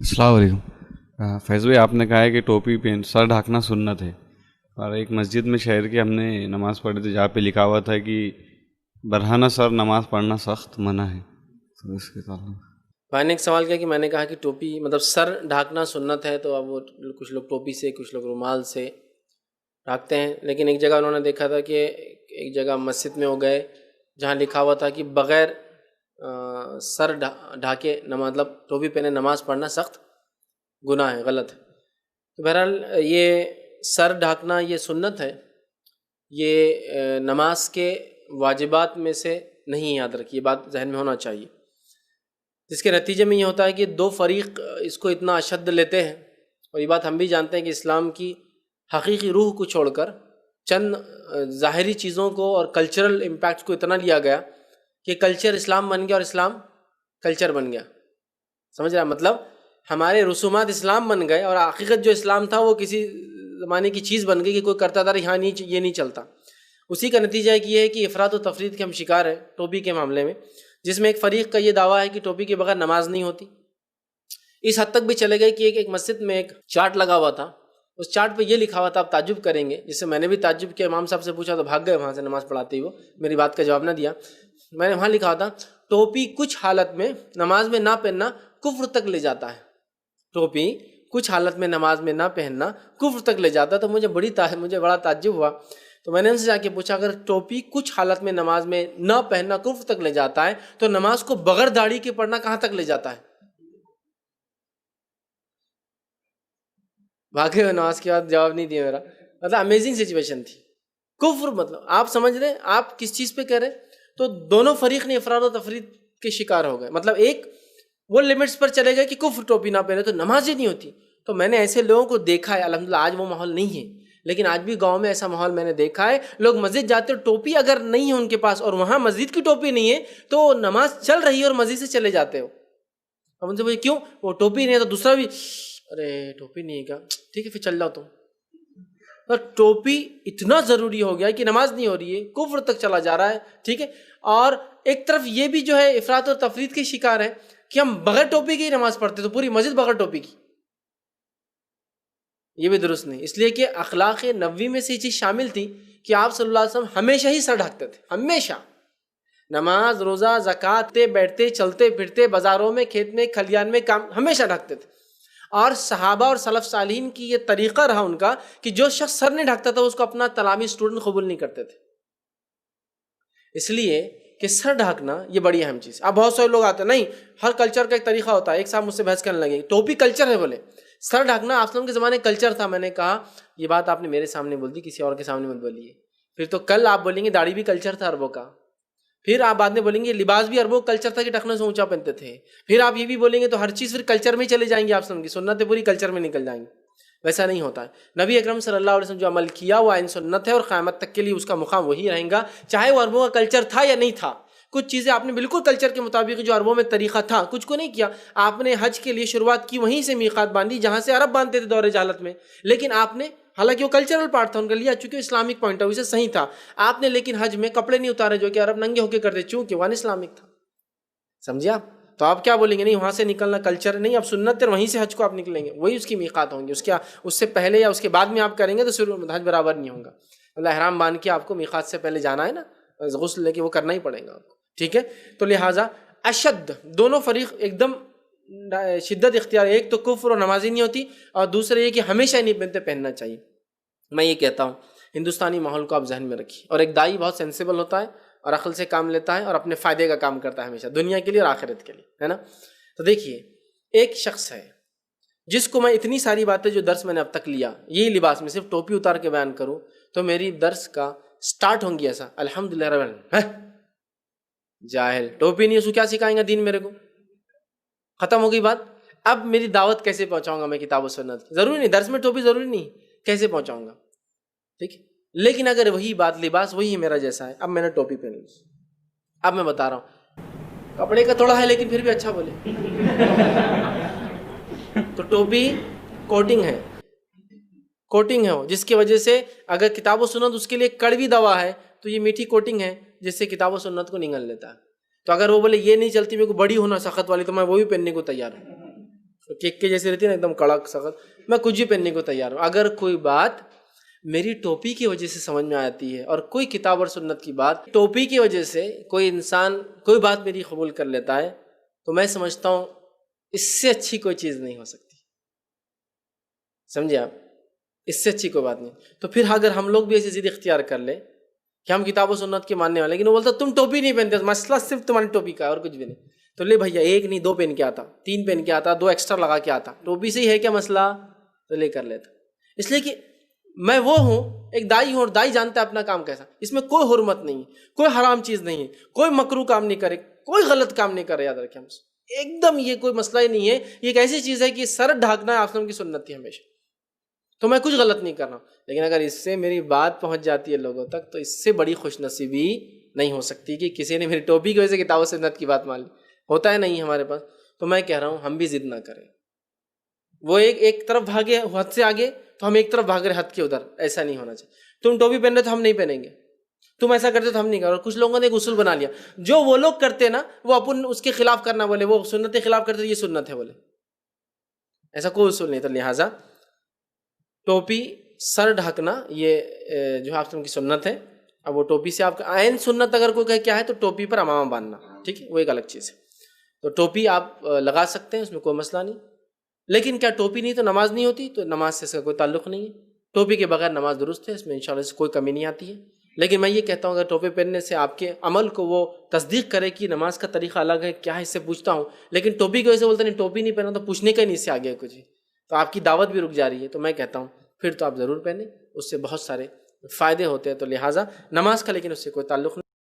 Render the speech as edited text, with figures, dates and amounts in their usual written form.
अस्सलाम वालेकुम। फैज़ भाई, आपने कहा है कि टोपी पहन सर ढाकना सुन्नत है, और एक मस्जिद में शहर की हमने नमाज़ पढ़ी थी जहाँ पे लिखा हुआ था कि बरहाना सर नमाज़ पढ़ना सख्त मना है। तो इसके ताल्लुक भाई ने एक सवाल किया कि मैंने कहा कि टोपी मतलब सर ढाकना सुन्नत है, तो अब वो कुछ लोग टोपी से, कुछ लोग रुमाल से ढाकते हैं। लेकिन एक जगह उन्होंने देखा था कि एक जगह मस्जिद में हो गए जहाँ लिखा हुआ था कि बग़ैर सर ढाके मतलब टोपी पहने नमाज़ पढ़ना सख्त गुनाह है, गलत है। तो बहरहाल ये सर ढाकना ये सुन्नत है, ये नमाज के वाजिबात में से नहीं, याद रखिए, बात जहन में होना चाहिए। जिसके नतीजे में ये होता है कि दो फरीक इसको इतना अशद्द लेते हैं, और ये बात हम भी जानते हैं कि इस्लाम की हकीकी रूह को छोड़कर चंद ज़ाहिरी चीज़ों को और कल्चरल इम्पैक्ट को इतना लिया गया कि कल्चर इस्लाम बन गया और इस्लाम कल्चर बन गया। समझ रहा है? मतलब हमारे रसूमात इस्लाम बन गए और हकीकत जो इस्लाम था वो किसी ज़माने की चीज़ बन गई कि कोई करता था, यहाँ नहीं, ये नहीं चलता। उसी का नतीजा ये है कि इफ़रात और तफरीद के हम शिकार हैं टोपी के मामले में, जिसमें एक फ़रीक का ये दावा है कि टोपी के बगैर नमाज नहीं होती। इस हद तक भी चले गए कि एक मस्जिद में एक चार्ट लगा हुआ था, उस चार्ट पे ये लिखा हुआ था, आप ताज्जुब करेंगे, जिससे मैंने भी ताज्जुब किया। इमाम साहब से पूछा तो भाग गए वहाँ से नमाज़ पढ़ाते ही, वो मेरी बात का जवाब ना दिया। मैंने वहाँ लिखा था टोपी कुछ हालत में नमाज में ना पहनना कुफ्र तक ले जाता है। टोपी कुछ हालत में नमाज में ना पहनना कुफ्र तक ले जाता है। तो मुझे बड़ा ताज्जुब हुआ। तो मैंने उनसे जाके पूछा, अगर टोपी कुछ हालत में नमाज में ना पहनना कुफ्र तक ले जाता है, तो नमाज को बगैर दाढ़ी के पढ़ना कहाँ तक ले जाता है? भागे हुए नमाज के बाद जवाब नहीं दिया मेरा। मतलब अमेजिंग सिचुएशन थी। कुफ्र मतलब आप समझ रहे हैं आप किस चीज़ पे कह रहे हैं? तो दोनों फरीक ने इफराद और तफरीद के शिकार हो गए। मतलब एक वो लिमिट्स पर चले गए कि कुफ्र टोपी ना पहने तो नमाज ही नहीं होती। तो मैंने ऐसे लोगों को देखा है, अल्हम्दुलिल्लाह आज वो माहौल नहीं है, लेकिन आज भी गांव में ऐसा माहौल मैंने देखा है। लोग मस्जिद जाते हो, टोपी अगर नहीं है उनके पास और वहाँ मस्जिद की टोपी नहीं है, तो नमाज चल रही है और मस्जिद से चले जाते हो। अब उनसे बोले क्यों? वो टोपी नहीं है। तो दूसरा भी, अरे टोपी नहीं है क्या, ठीक है फिर चल जाओ तुम। तो टोपी इतना ज़रूरी हो गया कि नमाज नहीं हो रही है, कुफ्र तक चला जा रहा है, ठीक है। और एक तरफ ये भी जो है इफरात और तफरीद के शिकार है कि हम बगैर टोपी की नमाज पढ़ते, तो पूरी मस्जिद बगैर टोपी की, ये भी दुरुस्त नहीं। इसलिए कि अखलाक नबवी में से ये चीज़ शामिल थी कि आप सल्लल्लाहु अलैहि वसल्लम हमेशा ही सर ढकते थे, हमेशा। नमाज, रोज़ा, ज़कात, बैठते, चलते फिरते, बाज़ारों में, खेत में, खलियान में, काम, हमेशा ढकते थे। और सहाबा और सलफ सालीन की ये तरीक़ा रहा उनका कि जो शख्स सर नहीं ढकता था उसको अपना तलामी स्टूडेंट कबूल नहीं करते थे। इसलिए कि सर ढकना ये बड़ी अहम चीज़। अब बहुत सारे लोग आते हैं, नहीं हर कल्चर का एक तरीक़ा होता है। एक साहब मुझसे बहस करने लगे, टोपी कल्चर है, बोले सर ढकना आसलम के ज़माने कल्चर था। मैंने कहा ये बात आपने मेरे सामने बोल दी, किसी और के सामने मत बोलिए। फिर तो कल आप बोलेंगे दाढ़ी भी कल्चर था अरबों का, फिर आप बाद में बोलेंगे लिबास भी अरबों कल्चर था कि टखने से ऊंचा पहनते थे, फिर आप ये भी बोलेंगे, तो हर चीज़ फिर कल्चर में ही चले जाएंगे। आप समझिए सुन्नतें पूरी कल्चर में निकल जाएंगी। वैसा नहीं होता है। नबी अकरम सल्लल्लाहु अलैहि वसल्लम जो अमल किया वो आइन सुन्नत है और क़यामत तक के लिए उसका मुकाम वही रहेगा, चाहे वो अरबों का कल्चर था या नहीं था। कुछ चीज़ें आपने बिल्कुल कल्चर के मुताबिक, जो अरबों में तरीक़ा था, कुछ को नहीं किया। आपने हज के लिए शुरुआत की वहीं से मीक़ात बांधी जहाँ से अरब बांधते थे दौर जहालत में, लेकिन आपने, हालांकि वो कल्चरल पार्ट था उनका, लिया चूंकि इस्लामिक पॉइंट ऑफ व्यू से सही था आपने, लेकिन हज में कपड़े नहीं उतारे जो कि अरब नंगे होकर करते, चूंकि वन इस्लामिक था। समझिए आप? तो आप क्या बोलेंगे, नहीं वहाँ से निकलना कल्चर नहीं, अब सुन्नत है, वहीं से हज को आप निकलेंगे, वही उसकी मीक़ात होंगी। उससे पहले या उसके बाद में आप करेंगे तो शुरू हज बराबर नहीं होगा। मतलब ihram बांध के आपको मीक़ात से पहले जाना है ना, गुस्ल लेके वो करना ही पड़ेगा आपको, ठीक है। तो लिहाजा अशद दोनों फरीक एकदम शिद्दत इख्तियार, एक तो कुफ्र और नमाजी नहीं होती, और दूसरा ये कि हमेशा ही नहीं पहनना चाहिए। मैं ये कहता हूँ हिंदुस्तानी माहौल को आप जहन में रखिए। और एक दाई बहुत सेंसिबल होता है और अक्ल से काम लेता है और अपने फ़ायदे का काम करता है हमेशा, दुनिया के लिए और आखिरत के लिए, है ना। तो देखिए एक शख्स है जिसको मैं इतनी सारी बातें जो दर्स मैंने अब तक लिया, यही लिबास में सिर्फ टोपी उतार के बयान करूँ तो मेरी दर्स का स्टार्ट होंगी ऐसा, अल्हम्दुलिल्लाह रब्बिल आलमीन, जाहिल टोपी नहीं, उसको क्या सिखाएंगा दीन मेरे को, ख़त्म हो गई बात। अब मेरी दावत कैसे पहुँचाऊँगा मैं किताब और सुन्नत? ज़रूरी नहीं दर्स में टोपी, ज़रूरी नहीं, कैसे पहुँचाऊँगा, ठीक है। लेकिन अगर वही बात, लिबास वही मेरा जैसा है, अब मैंने टोपी पहनी, अब मैं बता रहा हूँ कपड़े का थोड़ा है लेकिन फिर भी अच्छा बोले तो टोपी कोटिंग है, कोटिंग है वो, जिसकी वजह से अगर किताब व सुन्नत उसके लिए कड़वी दवा है तो ये मीठी कोटिंग है जिससे किताब व सुन्नत को निगल लेता है। तो अगर वो बोले ये नहीं चलती, मेरे को बड़ी होना सख्त वाली, तो मैं वो भी पहनने को तैयार हूँ। केक के जैसी रहती है ना, एकदम कड़क सख्त, मैं कुछ भी पहनने को तैयार हूँ। अगर कोई बात मेरी टोपी की वजह से समझ में आती है और कोई किताब और सुन्नत की बात टोपी की वजह से कोई इंसान कोई बात मेरी कबूल कर लेता है, तो मैं समझता हूँ इससे अच्छी कोई चीज़ नहीं हो सकती। समझे आप? इससे अच्छी कोई बात नहीं। तो फिर अगर हम लोग भी ऐसी जिद इख्तियार कर ले कि हम किताब और सुन्नत के मानने वाले, लेकिन वो बोलता तुम टोपी नहीं पहनते, मसला सिर्फ तुम्हारी टोपी का है और कुछ भी नहीं, तो ले भैया एक नहीं 2 पहन के आता, 3 पहन के आता, 2 एक्स्ट्रा लगा के आता, टोपी से ही है क्या मसला, तो ले कर लेता। इसलिए कि मैं वो हूँ, एक दाई हूँ और दाई जानता है अपना काम कैसा, इसमें कोई हुर्मत नहीं है, कोई हराम चीज़ नहीं है, कोई मकरू काम नहीं करे, कोई गलत काम नहीं करे। याद रखें हम एकदम, ये कोई मसला ही नहीं है। ये एक ऐसी चीज़ है कि सर ढाकना आप की सुन्नत थी हमेशा, तो मैं कुछ गलत नहीं कर रहा हूँ। लेकिन अगर इससे मेरी बात पहुँच जाती है लोगों तक, तो इससे बड़ी खुशनसीबी नहीं हो सकती कि किसी ने मेरी टोपी की वजह से किताब सुन्नत की बात मान ली। होता है नहीं हमारे पास। तो मैं कह रहा हूँ हम भी जिद ना करें। वो एक तरफ भागे हद से आगे, तो हम एक तरफ भाग रहे हद के उधर, ऐसा नहीं होना चाहिए। तुम टोपी पहन रहे तो हम नहीं पहनेंगे, तुम ऐसा करते तो हम नहीं करें। और कुछ लोगों ने एक उसूल बना लिया, जो वो लोग करते ना वो अपन उसके खिलाफ करना, बोले वो सुन्नत के खिलाफ करते, ये सुन्नत है बोले, ऐसा कोई उसूल नहीं। तो लिहाजा टोपी सर ढकना ये जो आप की सुन्नत है। अब वो टोपी से आपका आयन सुन्नत अगर कोई क्या है तो टोपी पर अमामा बांधना, ठीक है, वो एक अलग चीज़ है। तो टोपी आप लगा सकते हैं, उसमें कोई मसला नहीं। लेकिन क्या टोपी नहीं तो नमाज नहीं होती? तो नमाज से इसका कोई ताल्लुक़ नहीं है। टोपी के बगैर नमाज दुरुस्त है, इसमें इंशाल्लाह से कोई कमी नहीं आती है। लेकिन मैं ये कहता हूँ अगर टोपी पहनने से आपके अमल को वो तस्दीक करे कि नमाज का तरीका अलग है, क्या है, इससे पूछता हूँ, लेकिन टोपी की वजह से बोलते नहीं टोपी नहीं पहना, तो पूछने का ही नहीं इससे आगे कुछ ही, तो आपकी दावत भी रुक जा रही है। तो मैं कहता हूँ फिर तो आप ज़रूर पहने, उससे बहुत सारे फ़ायदे होते हैं। तो लिहाजा नमाज का लेकिन उससे कोई ताल्लुक़ नहीं।